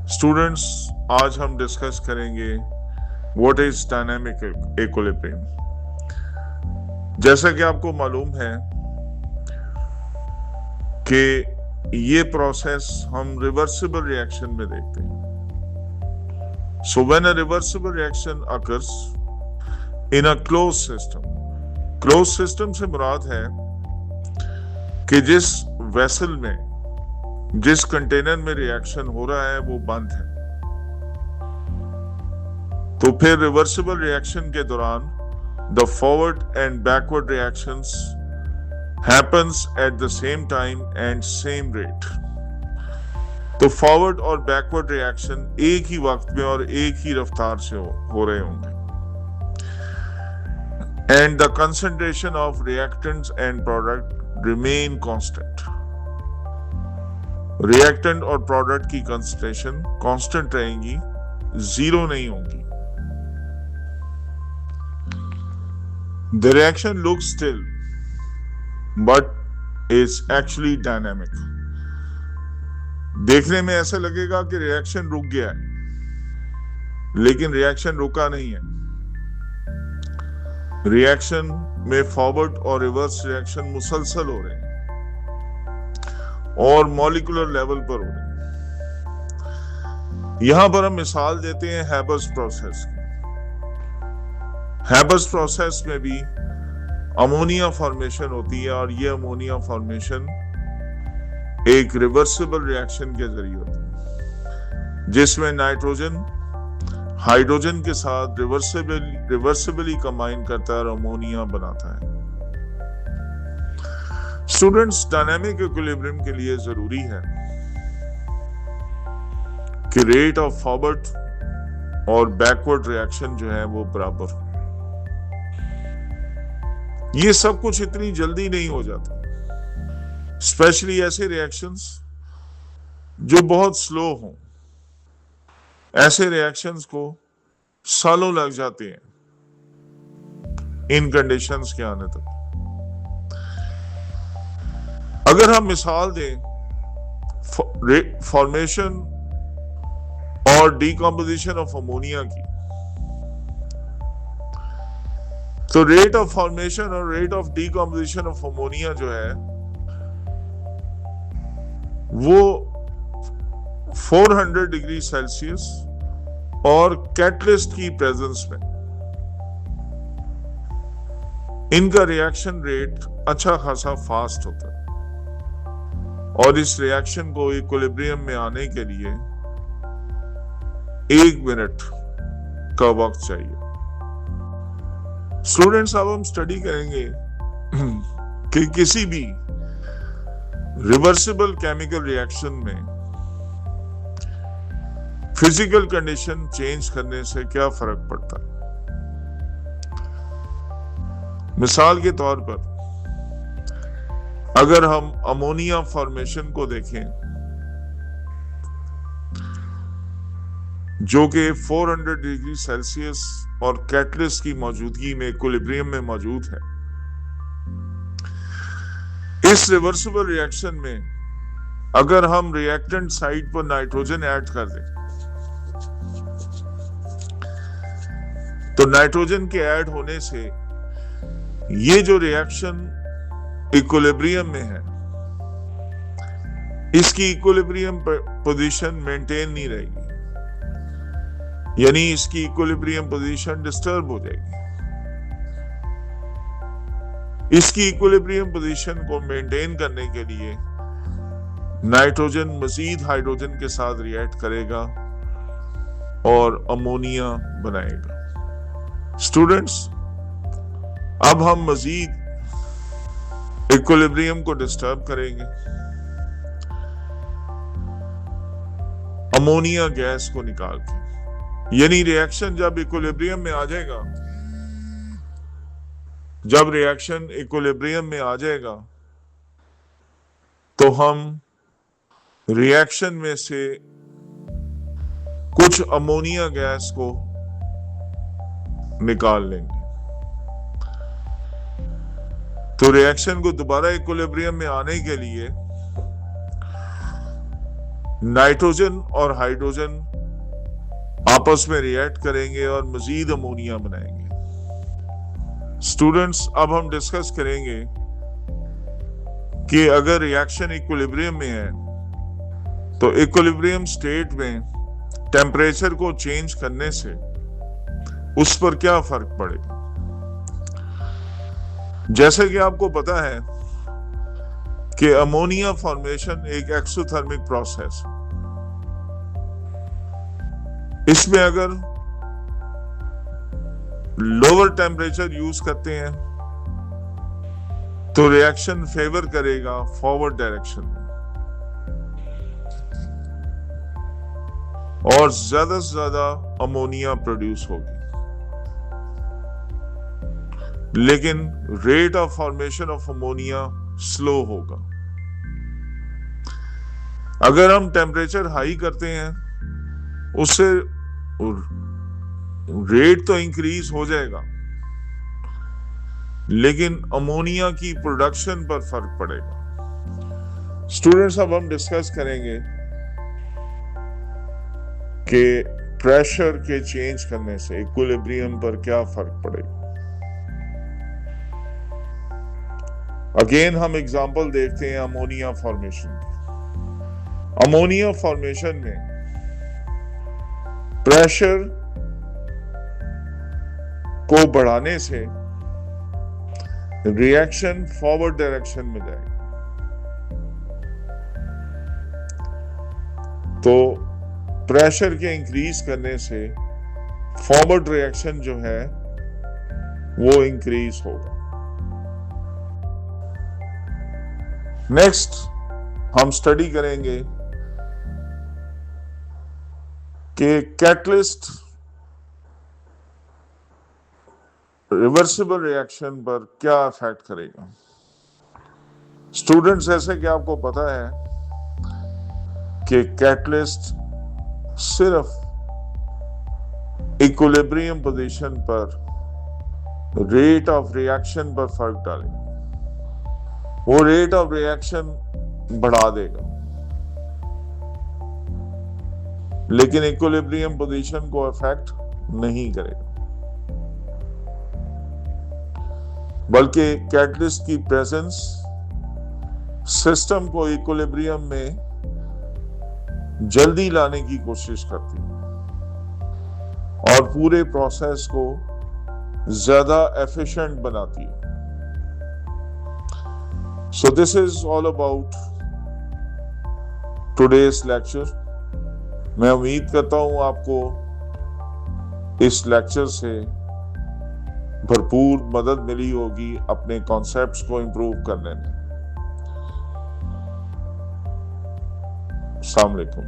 Students, आज हम discuss करेंगे व्हाट इज डायनामिक इक्विलिब्रियम। जैसा कि आपको मालूम है कि ये प्रोसेस हम रिवर्सिबल रिएक्शन में देखते हैं। So when a reversible reaction occurs in a close system से मुराद है कि जिस वेसल में, जिस कंटेनर में रिएक्शन हो रहा है वो बंद है, तो फिर रिवर्सिबल रिएक्शन के दौरान the forward and backward reactions happens at the same time and same rate। तो फॉरवर्ड और बैकवर्ड रिएक्शन एक ही वक्त में और एक ही रफ्तार से हो रहे होंगे। And the concentration of reactants and product remain constant. Reactant और प्रोडक्ट की कंसंट्रेशन कांस्टेंट रहेंगी, जीरो नहीं होंगी। The reaction looks still but is actually dynamic. देखने में ऐसा लगेगा कि रिएक्शन रुक गया है, लेकिन रिएक्शन रुका नहीं है। रिएक्शन में फॉरवर्ड और रिवर्स रिएक्शन मुसलसल हो रहे हैं और मॉलिक्यूलर लेवल पर हो रहे हैं। यहां पर हम मिसाल देते हैं हैबर्स प्रोसेस की। हैबर्स प्रोसेस में भी अमोनिया फॉर्मेशन होती है और ये अमोनिया फॉर्मेशन एक रिवर्सिबल रिएक्शन के जरिए होती है, जिसमें नाइट्रोजन हाइड्रोजन के साथ रिवर्सिबली कंबाइन करता है और अमोनिया बनाता है। स्टूडेंट्स, डायनामिक इक्विलिब्रियम के लिए जरूरी है कि रेट ऑफ फॉरवर्ड और बैकवर्ड रिएक्शन जो है वो बराबर हो। ये सब कुछ इतनी जल्दी नहीं हो जाता, स्पेशली ऐसे रिएक्शंस जो बहुत स्लो हों। ऐसे रिएक्शंस को सालों लग जाते हैं इन कंडीशंस के आने तक। अगर हम मिसाल दें फॉर्मेशन और डिकम्पोजिशन ऑफ अमोनिया की, तो रेट ऑफ फॉर्मेशन और rate of decomposition of ammonia जो है वो 400 डिग्री सेल्सियस और कैटलिस्ट की प्रेजेंस में इनका रिएक्शन रेट अच्छा खासा फास्ट होता है और इस रिएक्शन को इक्विलिब्रियम में आने के लिए 1 मिनट का वक्त चाहिए। स्टूडेंट्स, अब हम स्टडी करेंगे कि किसी भी रिवर्सिबल केमिकल रिएक्शन में फिजिकल कंडीशन चेंज करने से क्या फर्क पड़ता है। मिसाल के तौर पर अगर हम अमोनिया फॉर्मेशन को देखें जो कि 400 डिग्री सेल्सियस और कैटलिस्ट की मौजूदगी में इक्विलिब्रियम में मौजूद है, इस रिवर्सिबल रिएक्शन में अगर हम रिएक्टेंट साइड पर नाइट्रोजन ऐड कर दें तो नाइट्रोजन के ऐड होने से ये जो रिएक्शन इक्विलिब्रियम में है इसकी इक्विलिब्रियम पोजीशन मेंटेन नहीं रहेगी, यानी इसकी इक्विलिब्रियम पोजीशन डिस्टर्ब हो जाएगी। इसकी इक्विलिब्रियम पोजीशन को मेंटेन करने के लिए नाइट्रोजन मजीद हाइड्रोजन के साथ रिएक्ट करेगा और अमोनिया बनाएगा। स्टूडेंट्स, अब हम मजीद इक्विलिब्रियम को डिस्टर्ब करेंगे अमोनिया गैस को निकाल के, यानी रिएक्शन जब इक्विलिब्रियम में आ जाएगा, जब रिएक्शन इक्विलिब्रियम में आ जाएगा तो हम रिएक्शन में से कुछ अमोनिया गैस को निकाल लेंगे। तो रिएक्शन को दोबारा इक्विलिब्रियम में आने के लिए नाइट्रोजन और हाइड्रोजन आपस में रिएक्ट करेंगे और मजीद अमोनिया बनाएंगे। स्टूडेंट्स, अब हम डिस्कस करेंगे कि अगर रिएक्शन इक्विलिब्रियम में है तो इक्विलिब्रियम स्टेट में टेम्परेचर को चेंज करने से उस पर क्या फर्क पड़ेगा। जैसे कि आपको पता है कि अमोनिया फॉर्मेशन एक एक्सोथर्मिक प्रोसेस है। इसमें अगर लोअर टेम्परेचर यूज करते हैं तो रिएक्शन फेवर करेगा फॉरवर्ड डायरेक्शन में और ज्यादा से ज्यादा अमोनिया प्रोड्यूस होगी, लेकिन rate of formation of ammonia slow होगा। अगर हम टेम्परेचर हाई करते हैं उससे रेट तो इंक्रीज हो जाएगा, लेकिन अमोनिया की प्रोडक्शन पर फर्क पड़ेगा। स्टूडेंट्स, अब हम डिस्कस करेंगे कि प्रेशर के चेंज करने से इक्विलिब्रियम पर क्या फर्क पड़ेगा। अगेन हम एग्जांपल देखते हैं अमोनिया फॉर्मेशन। अमोनिया फॉर्मेशन में प्रेशर को बढ़ाने से रिएक्शन फॉरवर्ड डायरेक्शन में जाएगा। तो प्रेशर के इंक्रीज करने से फॉरवर्ड रिएक्शन जो है वो इंक्रीज होगा। नेक्स्ट हम स्टडी करेंगे कि कैटलिस्ट रिवर्सिबल रिएक्शन पर क्या इफेक्ट करेगा। स्टूडेंट्स, जैसे कि आपको पता है कि कैटलिस्ट सिर्फ इक्विलिब्रियम पोजीशन पर रेट ऑफ रिएक्शन पर फर्क डालेगा, वो रेट ऑफ रिएक्शन बढ़ा देगा, लेकिन इक्विलिब्रियम पोजीशन को अफेक्ट नहीं करेगा। बल्कि कैटलिस्ट की प्रेजेंस सिस्टम को इक्विलिब्रियम में जल्दी लाने की कोशिश करती है और पूरे प्रोसेस को ज्यादा एफिशिएंट बनाती है। So this is all about today's lecture. मैं उम्मीद करता हूं आपको इस लेक्चर से भरपूर मदद मिली होगी अपने कॉन्सेप्ट्स को इंप्रूव करने में। अस्सलाम वालेकुम।